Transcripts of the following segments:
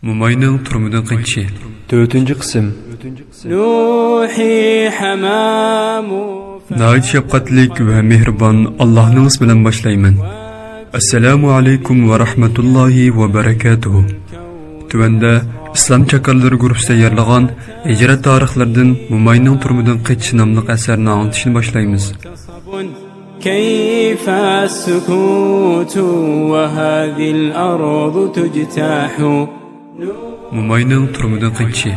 Mumayning turmudan qancha 4-chi qism. Nuhi hamamu Nayt shafqatlik va mehribon Allohning ismi bilan boshlayman. Assalomu alaykum va rahmatullohi va barakatuh. Tuvanda islom chakalları guruhi tayyorlagan hijrat tarixlaridan Mumayning turmudan qancha nomli asarni anglashni boshlaymiz. كيف السكوت وهذه الأرض تجتاح Mumayning turmudan qancha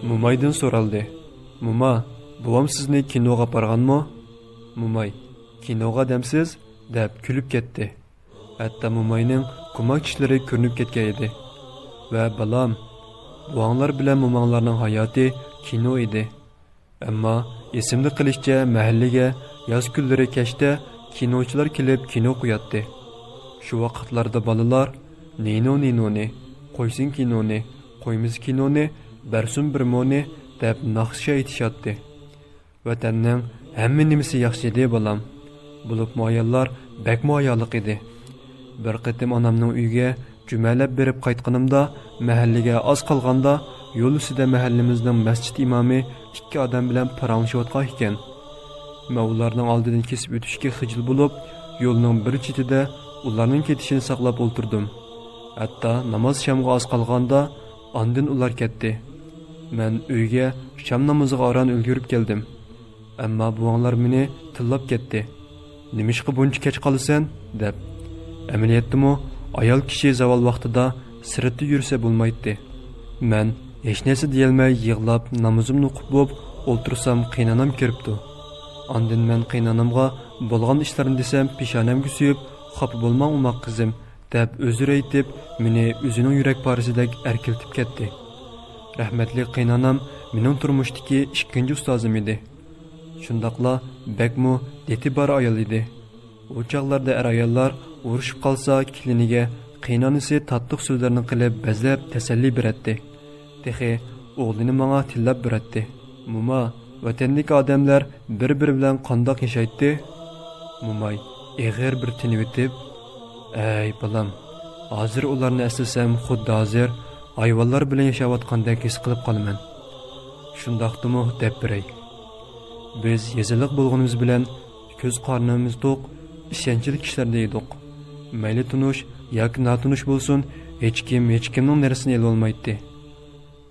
Mumaydan so'raldi. Muma, buvam sizni kinoga borganmi? Mumay, kinoga demsiz deb kulib ketdi. Hatta Mumayning kumak tishlari ko'rinib ketgan edi. Va balam, buvanglar bilan mumanglarning hayoti kino edi. Ammo esimni qilishcha mahallaga yoz kunlari kechda kinochilar kelib kino qo'yatdi. Shu vaqtlarda bolalar Nino-ni, qo'ysin kinoni, qo'ymiz kinoni, barsun birmoni deb naqsha aytishatdi. Vatanning hamma nimasi yaxshi edi balam. Bo'lib moyallar bakmo ayoliq edi. Bir qatim onamning uyiga jumalab berib qaytganimda mahallaga oz qolganda yo'l ustida mahallamizning masjid imomi ikki odam bilan paranglashayotgan ekan. Men ularning oldidan kesib o'tishga xijil bo'lib, yo'lning bir chetida ularning ketishini saqlab o'ltirdim. Hatta namoz shamga oz qolganda ondan ular ketdi. Men uyga sham namoziga oran ulgurib keldim. Ammo buvanglar meni tillab ketdi. Nimishqa buncha kech qolasan deb. Amaliyotdimi ayol kishi zavol vaqtida sirtda yursa bo'lmaydi. Men hech narsa deyolmay yig'lab namozimni o'qib bo'lib o'ltirsam qiynanam kiribdi. Ondan men qiynanamga bo'lgan ishlarni desam peshonamga suyib, xafa bo'lmang umoq qizim deb o'zir aytib, meni o'zining yurak parisidek erkiltib ketdi. Rahmatli qiynanam mening turmushdagi ikkinchi ustozim edi. Shundaqla bakmu detibar ayol edi. O chaqlarda ayollar urushib qolsa keliniga qiynanisi tatliq so'zlarni qilib bazlab tasalli beradi. Texi o'g'lini menga tillab beradi. Muma, vatandagi odamlar bir-biri bilan qandoq yashaydi? Mumay eg'ir bir tinib etib, "Ey balam, hozir ularni eslasam xuddi hozir hayvonlar bilan yashayotgandek his qilib qolaman. Shundaqdimi deb biray. Biz yeziliq bo'lganimiz bilan ko'z qornimiz to'q, ishonchli kishilarda edik. Mayli tunush yoki notunush bo'lsin, hech kimning narsasini ela olmaydi.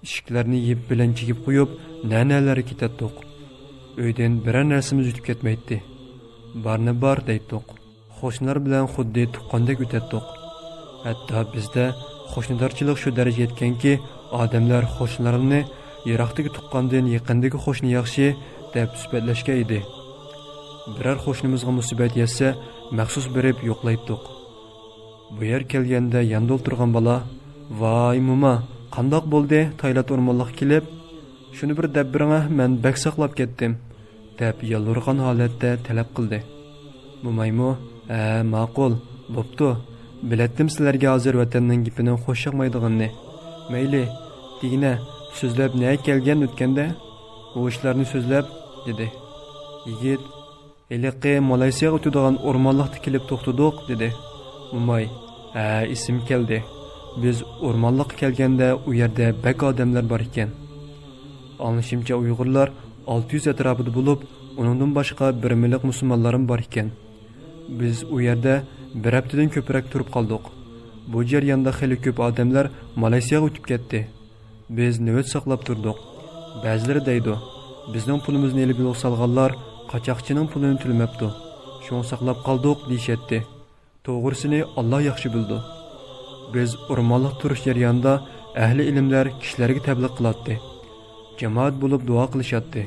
Ishiklarni yeb bilan chigib qo'yib, nanalarga ketdik. Uydan biror narsamiz yutib ketmaydi. Barni bar deydik. Qo'shnilar bilan xuddi tuqqandek o'tdik. Hatto bizda qo'shnidorchilik shu darajaga yetganki, odamlar qo'shnilarini yiroqdagi tuqqandan yaqindagi qo'shni yaxshi deb suhbatlashgan edi. Biror qo'shnimizga musibat yetsa, maxsus berib yo'qlaydik. Bu yer kelganda yanda o'tirgan bola, "Voy muma, qandoq bo'ldi? Taylat o'rmonliq kelib, shuni bir deb biringa men bak saqlab ketdim" deb yolg'irgan holatda talab qildi. Mumaymo, ma'qul, bo'pti. Biletdim sizlarga hozir vatanning gapini xo'shaqmaydiganni. Mayli, degina so'zlab ne kelgan o'tganda, u ishlarni so'zlab dedi. Yigit, "Eliqi Malayziyaga o'tadigan o'rmonliqda kelib to'xtadik" dedi. Mumay, isim keldi. Biz o'rmonliqqa kelganda u yerda bak odamlar bor ekan. Anlashimcha Uyg'urlar 600 atrofida bo'lib, uningdan boshqa bir millat musulmonlarim bor ekan. Biz u yerda bir haftadan ko'proq turib qoldik. Bu jarayonda xeyli ko'p odamlar Malayziyaga o'tib ketdi. Biz navbat saqlab turdik. Ba'zilari deydi, bizning pulimizni elib yo'q salganlar qochoqchining pulini to'lamabdi. Shuni saqlab qoldik deyshadi. To'g'risini Alloh yaxshi bildi. Biz o'rmonliq turish jarayonida ahli ilmlar kishilarga tabliq qiladi. Jamoat bo'lib duo qilishadi.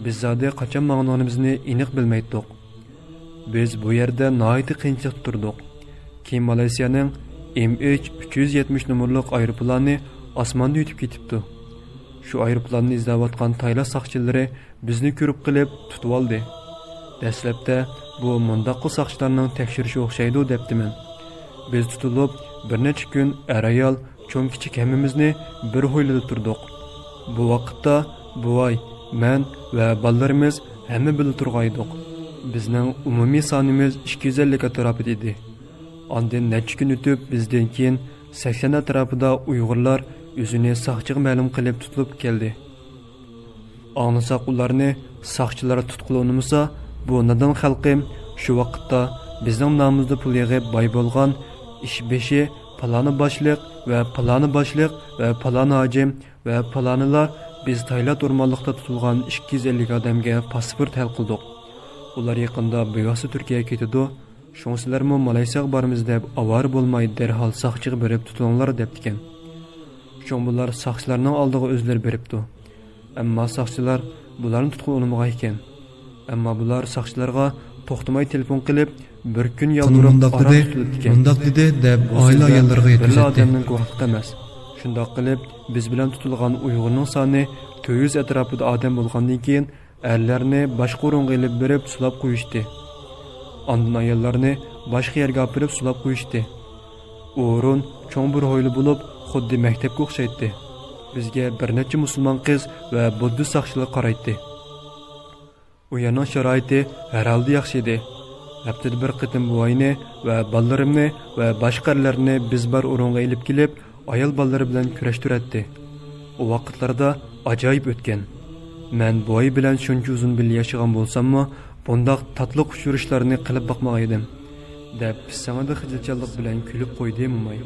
Biz zodi qachon ma'nonimizni aniq bilmaydik. Biz bu yerda nihoyat qiyinchilik turdik. Keyin Malayziyaning MH370 nomerli aeroplani osmonda yutib ketibdi. Shu aeroplanni izlayotgan Tayland saqchilari bizni ko'rib qilib tutib oldi. Dastlabda bu mundaqil saqchilarning tekshirishi o'xshaydi debdiman. Biz tutilib bir necha kun ayol cho'ng kichik hammamizni bir ho'ylada turdik. Bu vaqtda buvay, men va balalarimiz hamma bilib turgaydik. Bizning umumiy sonimiz 250 atrofida edi. Ondan necha kun o'tib bizdan keyin 80 atrofida Uyg'urlar o'zini saqchiga ma'lum qilib tutilib keldi. Anlasak ularni saqchilar tutqunlamasa, bu nadan xalqim shu vaqtda bizning nomimizda pul yig'ib boy bo'lgan ishbeshi palani boshliq va palani hojim va palanilar biz Tayland o'rmonlikda tutilgan 250 odamga pasport hal qildik. Ular yaqinda bevasi Turkiyaga ketadi. Shonsizlarmi Malayziyaga boramiz deb avar bo'lmay derhal saqchiga berib tutilinglar debdikan. Shon bular saqchilarning oldiga o'zlari beribdi. Ammo saqchilar bularni tutqunlamagan ekan. Ammo bular saqchilarga to'xtamay telefon qilib, bir kun yoldirib mundaq dedi deb oila ayollarga yetkazdi. Guvohlik emas. Shundoq qilib, biz bilan tutilgan Uyg'urning soni 400 atrofida odam bo'lgandan keyin erlarni boshqa o'ringa ilib berib sulab qo'yishdi. Ondan ayollarni boshqa yerga olib berib sulab qo'yishdi. O'rin cho'ng bir hoyli bo'lib, xuddi maktabga o'xshaydi. Bizga bir necha musulmon qiz va buddist saqchilar qaraydi. U yerning sharoiti har holda yaxshi edi. Haftada bir qitim buvayni va balalarimni va boshqalarni biz bir o'ringa ilib kelib, ayol balalari bilan kurashtiradi. O vaqtlarda ajoyib o'tgan. Men buvay bilan shuncha uzun birga yashagan bo'lsam-mu, bundoq tatli uchrashuvlarni qilib boqmagan edim. deb pissamada xijilchanlik bilan kulib qo'ydi Mo'may.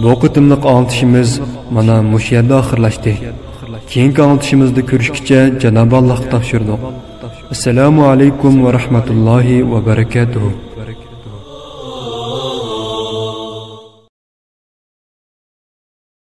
Bu qitimliq anglitishimiz mana mush yerda oxirlashdi. Keyingi anglitishimizda ko'rishguncha Janob Allohga topshirdik. Assalomu alaykum va rahmatullohi va barakatuh.